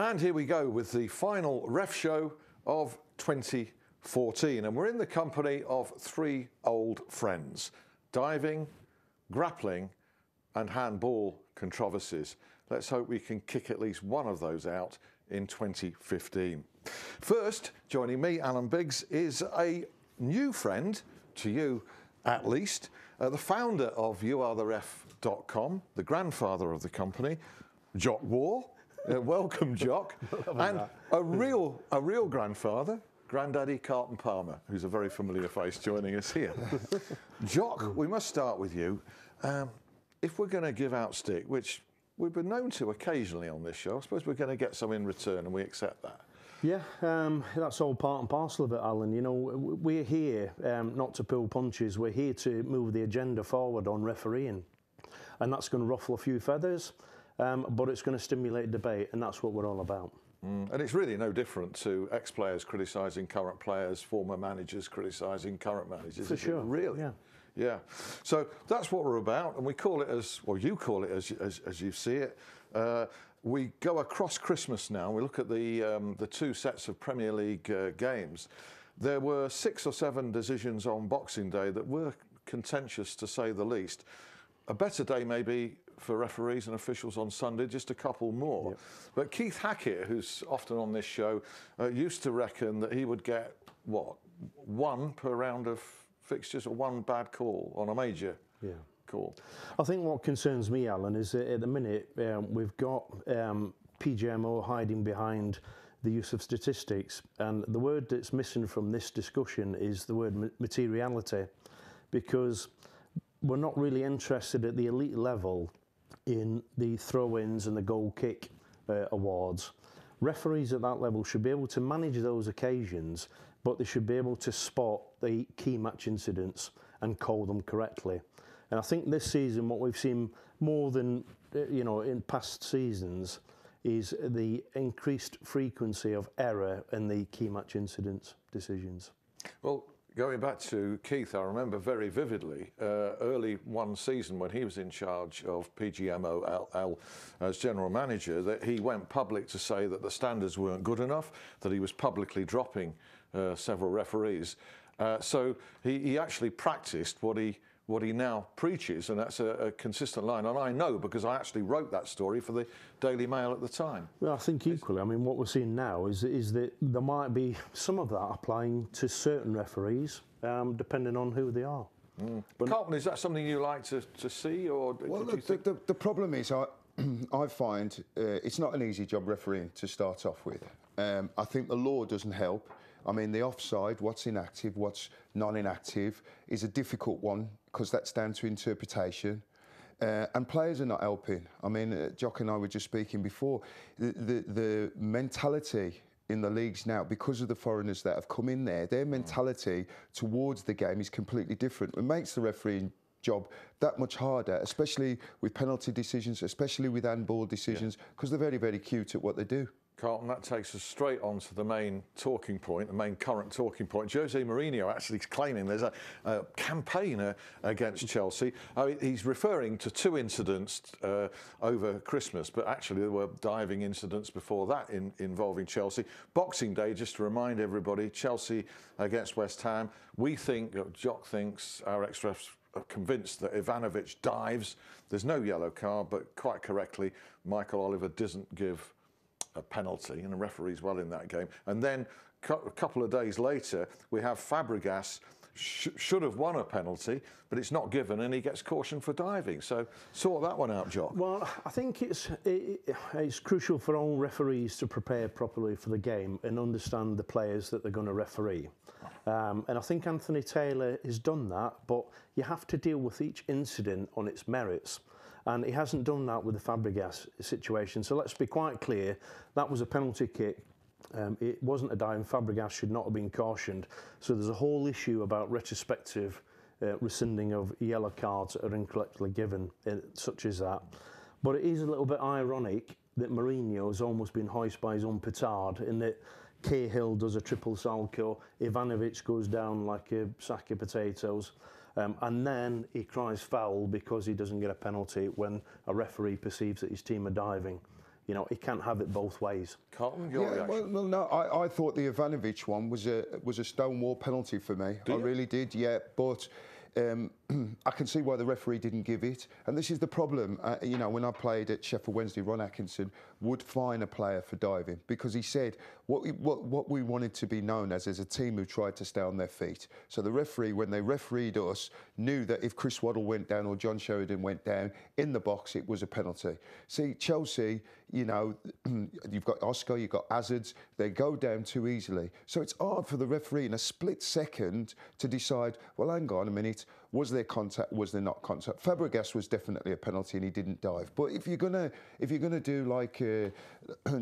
And here we go with the final ref show of 2014. And we're in the company of three old friends: diving, grappling, and handball controversies. Let's hope we can kick at least one of those out in 2015. First, joining me, Alan Biggs, is a new friend, to you at least, the founder of youaretheref.com, the grandfather of the company, Jock Waugh. Welcome, Jock. And a real grandfather, Granddaddy Carlton Palmer, who's a very familiar face joining us here. Jock, we must start with you. If we're going to give out stick, which we've been known to occasionally on this show, I suppose we're going to get some in return, and we accept that. Yeah, that's all part and parcel of it, Alan. You know, we're here not to pull punches. We're here to move the agenda forward on refereeing. And that's going to ruffle a few feathers, but it's going to stimulate debate, and that's what we're all about. And it's really no different to ex-players criticising current players, former managers criticising current managers. For sure. Really? Yeah. Yeah. So that's what we're about, and we call it as, well, you call it as you see it. We go across Christmas now. We look at the two sets of Premier League games. There were 6 or 7 decisions on Boxing Day that were contentious, to say the least. A better day maybe for referees and officials on Sunday, just a couple more. Yep. But Keith Hackett, who's often on this show, used to reckon that he would get, what, 1 per round of fixtures or 1 bad call on a major call. I think what concerns me, Alan, is that at the minute we've got PGMO hiding behind the use of statistics, and the word that's missing from this discussion is the word materiality, because we're not really interested at the elite level in the throw-ins and the goal kick awards. Referees at that level should be able to manage those occasions, but they should be able to spot the key match incidents and call them correctly. And I think this season, what we've seen more than in past seasons, is the increased frequency of error in the key match incidents decisions. Well, going back to Keith, I remember very vividly early one season when he was in charge of PGMOL as general manager, that he went public to say that the standards weren't good enough, that he was publicly dropping several referees. So he actually practiced what he now preaches, and that's a consistent line. And I know because I actually wrote that story for the Daily Mail at the time. Well, I think equally, I mean, what we're seeing now is that there might be some of that applying to certain referees, depending on who they are. But Carlton, is that something you like to see? Or well, the problem is I find it's not an easy job refereeing to start off with. I think the law doesn't help. I mean, the offside, what's inactive, what's non-inactive, is a difficult one because that's down to interpretation. And players are not helping. I mean, Jock and I were just speaking before. The mentality in the leagues now, because of the foreigners that have come in there, their mentality towards the game is completely different. It makes the refereeing job that much harder, especially with penalty decisions, especially with handball decisions, because they're very, very cute at what they do. Carlton, that takes us straight on to the main talking point, the main current talking point. Jose Mourinho actually claiming there's a campaign against Chelsea. I mean, he's referring to 2 incidents over Christmas, but actually there were diving incidents before that involving Chelsea. Boxing Day, just to remind everybody, Chelsea against West Ham. We think, Jock thinks, our ex-refs are convinced that Ivanovic dives. There's no yellow card, but quite correctly, Michael Oliver doesn't give a penalty, and the referee's well in that game. And then a couple of days later, we have Fabregas should have won a penalty, but it's not given, and he gets cautioned for diving. So sort that one out, Jock. Well, I think it's crucial for all referees to prepare properly for the game and understand the players that they're going to referee. And I think Anthony Taylor has done that, but you have to deal with each incident on its merits. And he hasn't done that with the Fabregas situation. So let's be quite clear, that was a penalty kick. It wasn't a dive, and Fabregas should not have been cautioned. So there's a whole issue about retrospective rescinding of yellow cards that are incorrectly given, such as that. But it is a little bit ironic that Mourinho has almost been hoisted by his own petard, in that Cahill does a triple salcho, Ivanovic goes down like a sack of potatoes. And then he cries foul because he doesn't get a penalty when a referee perceives that his team are diving. You know, he can't have it both ways. Carlton, your reaction? Well, no, I thought the Ivanovic one was a stonewall penalty for me. I really did, yeah. But I can see why the referee didn't give it. And this is the problem. You know, when I played at Sheffield Wednesday, Ron Atkinson would fine a player for diving because he said what we wanted to be known as a team who tried to stay on their feet. So the referee, when they refereed us, knew that if Chris Waddle went down or John Sheridan went down in the box, it was a penalty. See, Chelsea, you know, you've got Oscar, you've got Hazards, they go down too easily. So it's hard for the referee in a split second to decide, well, hang on a minute, was there contact, was there not contact? Fabregas was definitely a penalty and he didn't dive. But if you're gonna do like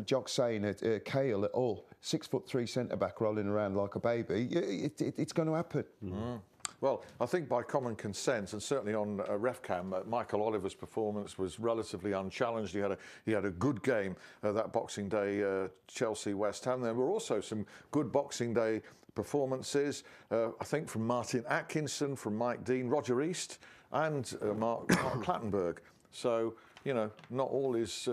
Jock saying at Kale at all, 6'3" centre-back rolling around like a baby, it's going to happen. Mm. Well, I think by common consent, and certainly on RefCam, Michael Oliver's performance was relatively unchallenged. He had a good game that Boxing Day, Chelsea-West Ham. There were also some good Boxing Day performances, I think, from Martin Atkinson, from Mike Dean, Roger East, and Mark Clattenburg. So, you know, not all is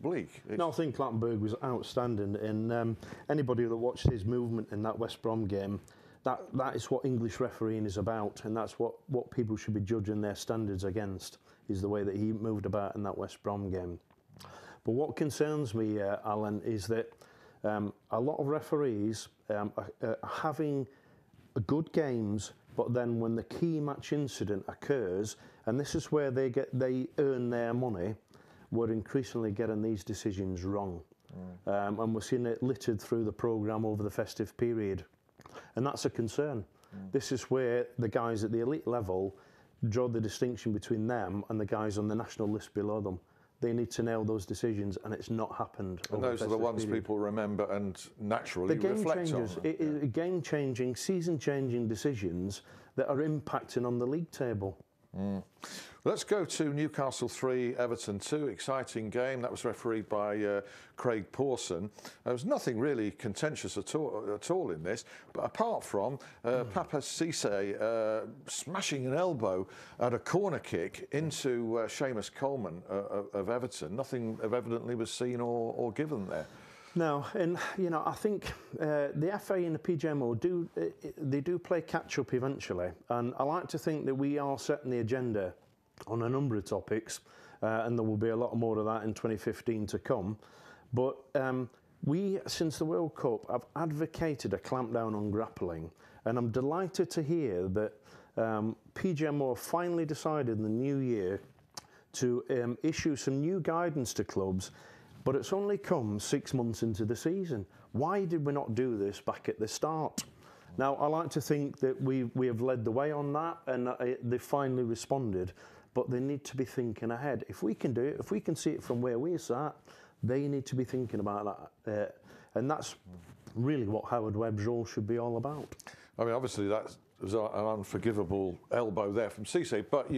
bleak. No, I think Clattenburg was outstanding, and anybody that watched his movement in that West Brom game, that is what English refereeing is about, and that's what people should be judging their standards against, is the way that he moved about in that West Brom game. But what concerns me, Alan, is that a lot of referees are having good games, but then when the key match incident occurs, and this is where they earn their money, we're increasingly getting these decisions wrong. And we're seeing it littered through the programme over the festive period. And that's a concern. This is where the guys at the elite level draw the distinction between them and the guys on the national list below them. They need to nail those decisions, and it's not happened. And those are the ones people remember and naturally reflect on. Game-changing, season-changing decisions that are impacting on the league table. Let's go to Newcastle 3, Everton 2. Exciting game. That was refereed by Craig Pawson. There was nothing really contentious at all in this, but apart from Papa Cisse smashing an elbow at a corner kick into Seamus Coleman of Everton. Nothing evidently was seen or given there. No, and you know, I think the FA and the PGMO do play catch up eventually, and I like to think that we are setting the agenda on a number of topics, and there will be a lot more of that in 2015 to come. But we, since the World Cup, have advocated a clampdown on grappling, and I'm delighted to hear that PGMO finally decided in the new year to issue some new guidance to clubs. But it's only come 6 months into the season. Why did we not do this back at the start? Now, I like to think that we have led the way on that, and they finally responded, but they need to be thinking ahead. If we can do it, if we can see it from where we sat, they need to be thinking about that. And that's really what Howard Webb's role should be all about. I mean, obviously that was an unforgivable elbow there from Cisse, but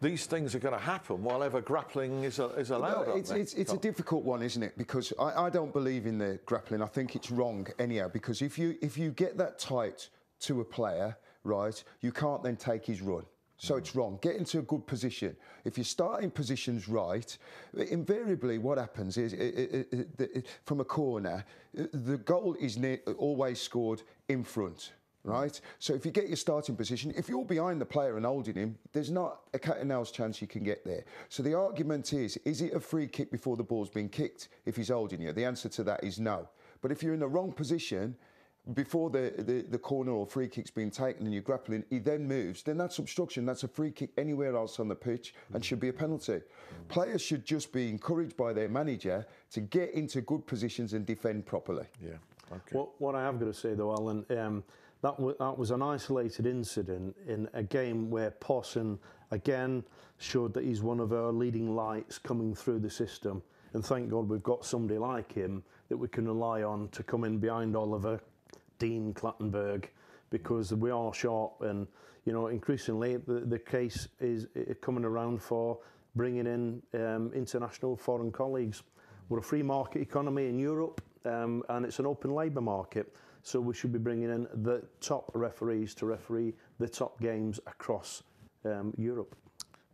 these things are going to happen while ever grappling is allowed. No, it's a difficult one, isn't it? Because I don't believe in the grappling. I think it's wrong anyhow. Because if you get that tight to a player, right, you can't then take his run. So it's wrong. Get into a good position. If you start in positions right, invariably what happens is, from a corner, the goal is always scored in front. Right? So if you get your starting position, if you're behind the player and holding him, there's not a cat and nails chance you can get there. So the argument is it a free kick before the ball's been kicked if he's holding you? The answer to that is no. But if you're in the wrong position, before the corner or free kick's been taken and you're grappling, he then moves, then that's obstruction. That's a free kick anywhere else on the pitch and should be a penalty. Players should just be encouraged by their manager to get into good positions and defend properly. Yeah. Okay. What I have got to say though, Alan, that was an isolated incident in a game where Pawson again showed that he's one of our leading lights coming through the system. And thank God we've got somebody like him that we can rely on to come in behind Oliver, Dean, Clattenburg, because we are short. And you know, increasingly the case is coming around for bringing in international foreign colleagues. We're a free market economy in Europe, and it's an open labour market. So we should be bringing in the top referees to referee the top games across Europe.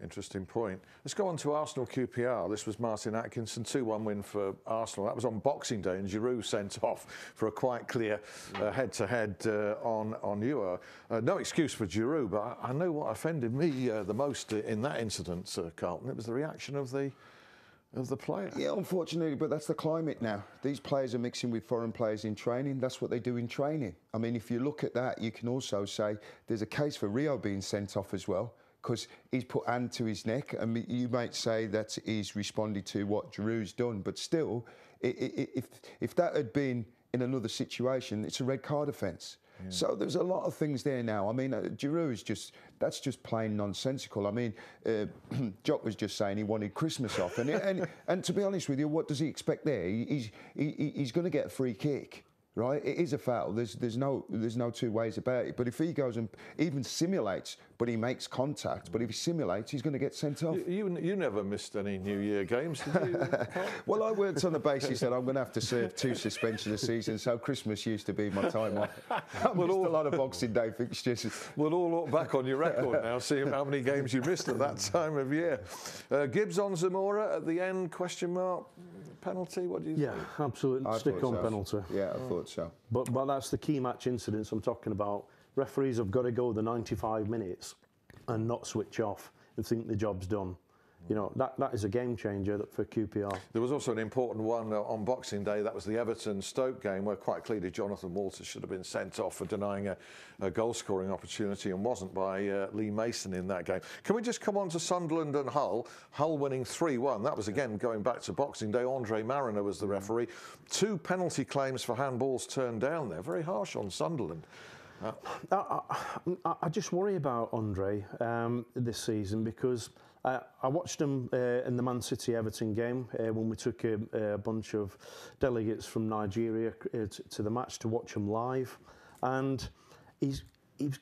Interesting point. Let's go on to Arsenal QPR. This was Martin Atkinson, 2-1 win for Arsenal. That was on Boxing Day, and Giroud sent off for a quite clear head-to-head on Euro. No excuse for Giroud, but I know what offended me the most in that incident, Carlton. It was the reaction of the player. Yeah, unfortunately, but that's the climate now. These players are mixing with foreign players in training. That's what they do in training. I mean, if you look at that, you can also say there's a case for Rio being sent off as well, because he's put hand to his neck. I mean, you might say that he's responded to what Giroud's done, but still, if that had been in another situation, it's a red card offence. Yeah. So there's a lot of things there now. I mean, Giroud that's just plain nonsensical. I mean, Jock was just saying he wanted Christmas off, and to be honest with you, what does he expect there? He's going to get a free kick. Right, it is a foul. There's no two ways about it. But if he goes and even simulates, but he makes contact, but if he simulates, he's going to get sent off. You never missed any New Year games, did you? Well, I worked on the basis that I'm going to have to serve 2 suspensions a season, so Christmas used to be my time off. I missed a lot of Boxing Day fixtures. We'll all look back on your record now, see how many games you missed at that time of year. Gibbs on Zamora at the end, question mark. Penalty, what do you think? Yeah, absolutely. Stick on penalty. Yeah, I thought so. But that's the key match incidents I'm talking about. Referees have got to go the 95 minutes and not switch off and think the job's done. You know, that is a game changer for QPR. There was also an important one on Boxing Day. That was the Everton-Stoke game, where quite clearly Jonathan Walters should have been sent off for denying a goal-scoring opportunity, and wasn't by Lee Mason in that game. Can we just come on to Sunderland and Hull? Hull winning 3-1. That was, again, going back to Boxing Day. Andre Mariner was the referee. 2 penalty claims for handballs turned down there. Very harsh on Sunderland. I just worry about Andre this season, because I watched him in the Man City-Everton game when we took a bunch of delegates from Nigeria to the match to watch him live, and he's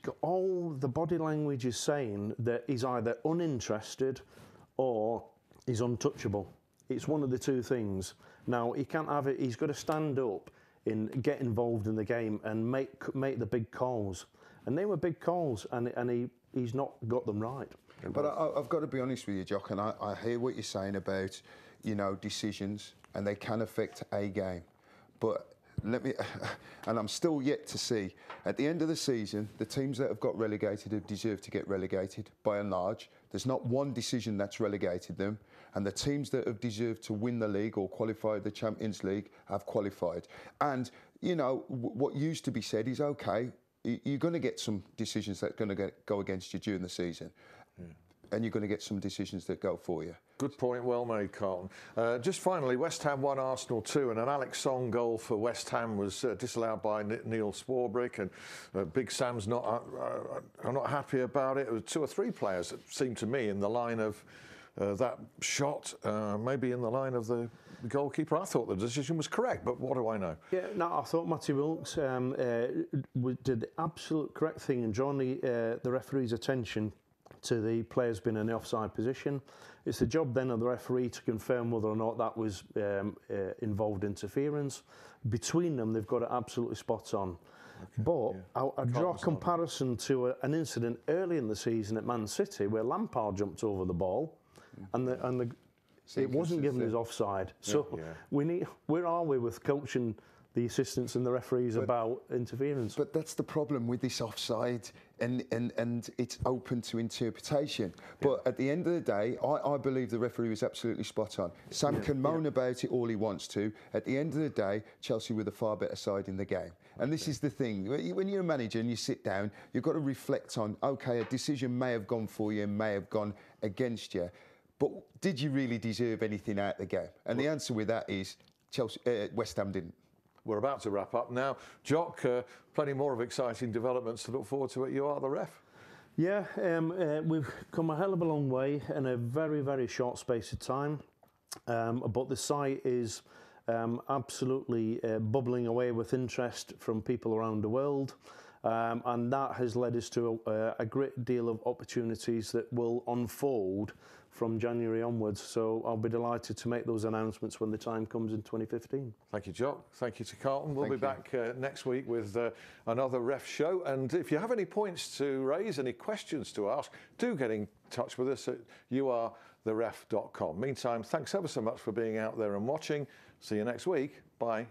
got all the body language is saying that he's either uninterested or he's untouchable. It's one of the two things. Now, he can't have it. He's got to stand up and get involved in the game and make the big calls. And they were big calls, and he's not got them right. But I've got to be honest with you, Jock, and I hear what you're saying about, you know, decisions, and they can affect a game. But and I'm still yet to see, at the end of the season, the teams that have got relegated have deserved to get relegated, by and large. There's not one decision that's relegated them, and the teams that have deserved to win the league or qualify the Champions League have qualified. And, you know, what used to be said is, OK, you're going to get some decisions that are going to go against you during the season. And you're going to get some decisions that go for you. Good point, well made, Carlton. Just finally, West Ham 1, Arsenal 2, and an Alex Song goal for West Ham was disallowed by Neil Swarbrick, and Big Sam's not happy about it. There were 2 or 3 players, it seemed to me, in the line of that shot, maybe in the line of the goalkeeper. I thought the decision was correct, but what do I know? Yeah, no, I thought Matty Wilkes did the absolute correct thing in drawing the referee's attention to the players being in the offside position. It's the job then of the referee to confirm whether or not that was involved interference. Between them, they've got it absolutely spot on. Okay, but yeah. I draw a comparison to an incident early in the season at Man City where Lampard jumped over the ball, and it wasn't given as offside. So where are we with coaching the assistants and the referees about interference? But that's the problem with this offside, and it's open to interpretation. But at the end of the day, I believe the referee was absolutely spot on. Sam can moan about it all he wants to. At the end of the day, Chelsea were the far better side in the game. And this is the thing, when you're a manager and you sit down, you've got to reflect on, OK, a decision may have gone for you, may have gone against you, but did you really deserve anything out of the game? And the answer with that is West Ham didn't. We're about to wrap up now. Jock, plenty more of exciting developments to look forward to at You Are The Ref. Yeah, we've come a hell of a long way in a very, very short space of time. But the site is absolutely bubbling away with interest from people around the world. and that has led us to a great deal of opportunities that will unfold from January onwards. So I'll be delighted to make those announcements when the time comes in 2015. Thank you, Jock. Thank you to Carlton. We'll be Thank back next week with another ref show. And if you have any points to raise, any questions to ask, do get in touch with us at youaretheref.com. Meantime, thanks ever so much for being out there and watching. See you next week. Bye.